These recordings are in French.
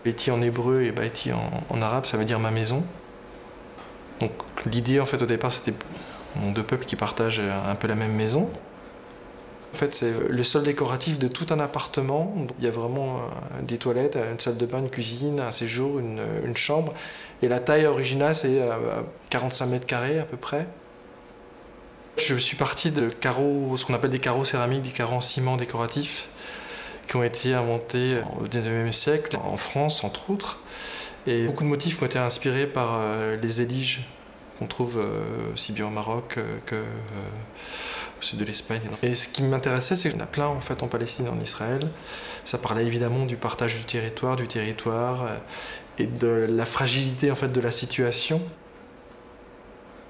Béti en hébreu et Baïti en arabe, ça veut dire ma maison. Donc l'idée en fait au départ c'était deux peuples qui partagent un peu la même maison. En fait c'est le sol décoratif de tout un appartement. Il y a vraiment des toilettes, une salle de bain, une cuisine, un séjour, une chambre. Et la taille originale c'est 45 mètres carrés à peu près. Je suis parti de carreaux, ce qu'on appelle des carreaux céramiques, des carreaux en ciment décoratifs, qui ont été inventés au XIXe siècle, en France entre autres. Et beaucoup de motifs qui ont été inspirés par les éliges qu'on trouve aussi bien au Maroc au sud de l'Espagne. Et ce qui m'intéressait, c'est qu'il y en a plein en fait en Palestine et en Israël. Ça parlait évidemment du partage du territoire et de la fragilité en fait de la situation.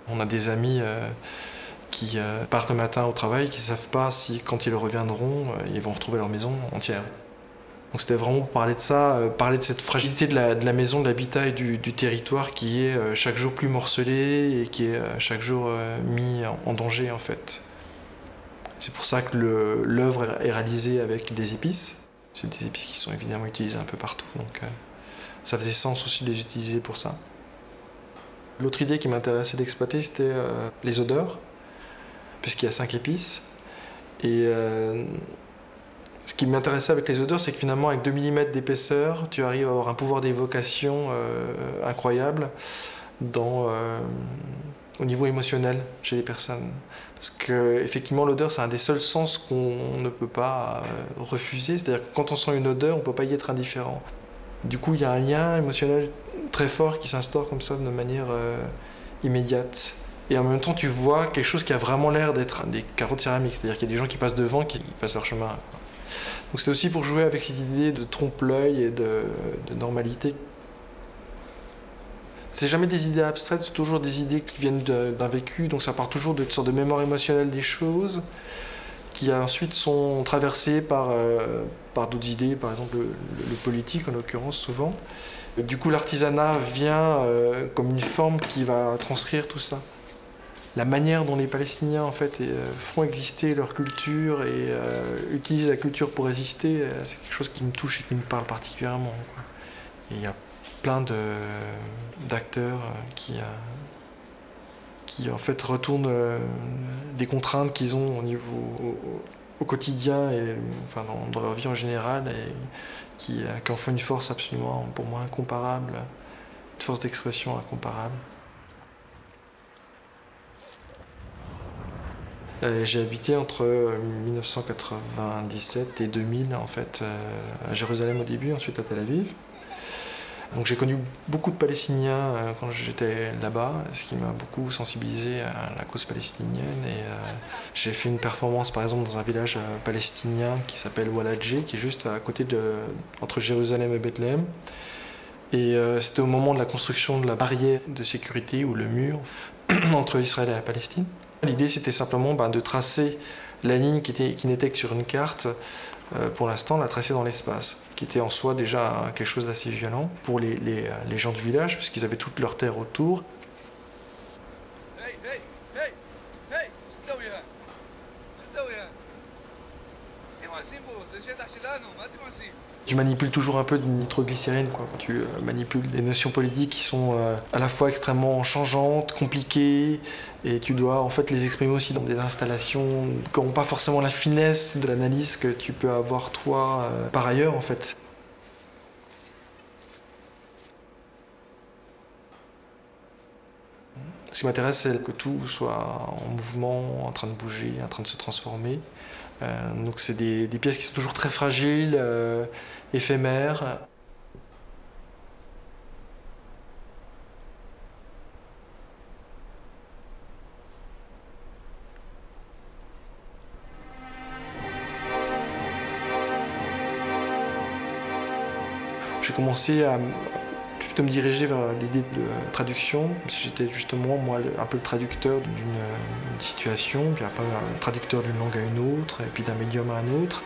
On a des amis qui partent le matin au travail, qui ne savent pas si, quand ils reviendront, ils vont retrouver leur maison entière. Donc c'était vraiment pour parler de ça, parler de cette fragilité de la maison, de l'habitat et du territoire qui est chaque jour plus morcelé et qui est chaque jour mis en danger en fait. C'est pour ça que l'œuvre est réalisée avec des épices. C'est des épices qui sont évidemment utilisées un peu partout, donc ça faisait sens aussi de les utiliser pour ça. L'autre idée qui m'intéressait d'exploiter, c'était les odeurs, puisqu'il y a 5 épices. Et ce qui m'intéressait avec les odeurs, c'est que finalement, avec 2 mm d'épaisseur, tu arrives à avoir un pouvoir d'évocation incroyable au niveau émotionnel chez les personnes. Parce que effectivement, l'odeur, c'est un des seuls sens qu'on ne peut pas refuser. C'est-à-dire que quand on sent une odeur, on ne peut pas y être indifférent. Du coup, il y a un lien émotionnel très fort qui s'instaure comme ça de manière immédiate. Et en même temps, tu vois quelque chose qui a vraiment l'air d'être des carreaux de céramique. C'est-à-dire qu'il y a des gens qui passent devant, qui passent leur chemin. Donc c'était aussi pour jouer avec cette idée de trompe-l'œil et de normalité. C'est jamais des idées abstraites, c'est toujours des idées qui viennent d'un vécu. Donc ça part toujours d'une sorte de mémoire émotionnelle des choses, qui ensuite sont traversées par d'autres idées, par exemple le politique en l'occurrence souvent. Du coup l'artisanat vient comme une forme qui va transcrire tout ça. La manière dont les Palestiniens en fait font exister leur culture et utilisent la culture pour résister, c'est quelque chose qui me touche et qui me parle particulièrement, quoi. Et il y a plein d'acteurs qui en fait retournent des contraintes qu'ils ont au quotidien et enfin dans leur vie en général et qui en font une force absolument pour moi incomparable, une force d'expression incomparable. J'ai habité entre 1997 et 2000 en fait à Jérusalem au début, ensuite à Tel Aviv. Donc j'ai connu beaucoup de Palestiniens quand j'étais là-bas, ce qui m'a beaucoup sensibilisé à la cause palestinienne. Et j'ai fait une performance par exemple dans un village palestinien qui s'appelle Waladjé, qui est juste à côté entre Jérusalem et Bethléem. Et c'était au moment de la construction de la barrière de sécurité ou le mur entre Israël et la Palestine. L'idée c'était simplement de tracer la ligne qui n'était que sur une carte, pour l'instant la tracer dans l'espace, qui était en soi déjà quelque chose d'assez violent pour les gens du village, puisqu'ils avaient toute leur terre autour. Tu manipules toujours un peu de nitroglycérine, quoi. Tu manipules des notions politiques qui sont à la fois extrêmement changeantes, compliquées, et tu dois en fait les exprimer aussi dans des installations qui n'ont pas forcément la finesse de l'analyse que tu peux avoir toi par ailleurs en fait. Ce qui m'intéresse, c'est que tout soit en mouvement, en train de bouger, en train de se transformer. Donc c'est des pièces qui sont toujours très fragiles, éphémères. J'ai commencé à me diriger vers l'idée de traduction. J'étais justement moi un peu le traducteur d'une situation, puis après un traducteur d'une langue à une autre, et puis d'un médium à un autre.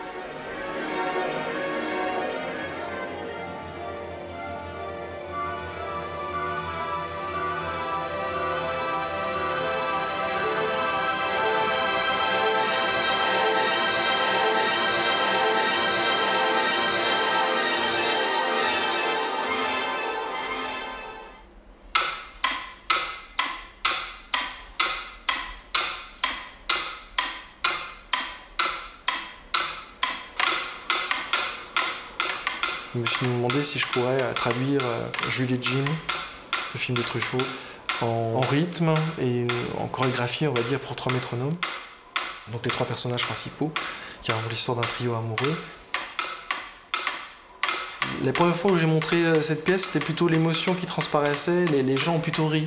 Je me suis demandé si je pourrais traduire Jules et Jim, le film de Truffaut, en rythme et en chorégraphie, on va dire, pour 3 métronomes. Donc les 3 personnages principaux qui racontent l'histoire d'un trio amoureux. La première fois où j'ai montré cette pièce, c'était plutôt l'émotion qui transparaissait, les gens ont plutôt ri.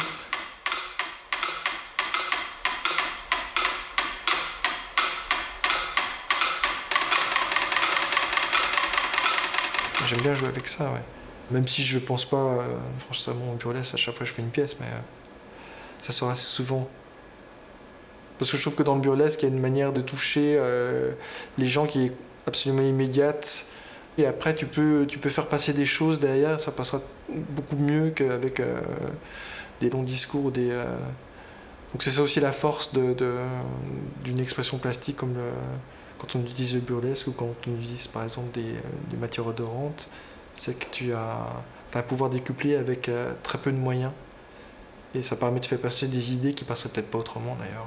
J'aime bien jouer avec ça, ouais. Même si je pense pas, franchement, au burlesque, à chaque fois que je fais une pièce, mais ça sort assez souvent. Parce que je trouve que dans le burlesque, il y a une manière de toucher les gens qui est absolument immédiate. Et après, tu peux faire passer des choses derrière, ça passera beaucoup mieux qu'avec des longs discours. Donc c'est ça aussi la force d'une expression plastique comme quand on utilise le burlesque ou quand on utilise par exemple des matières odorantes, c'est que tu as un pouvoir décuplé avec très peu de moyens. Et ça permet de faire passer des idées qui passeraient peut-être pas autrement d'ailleurs.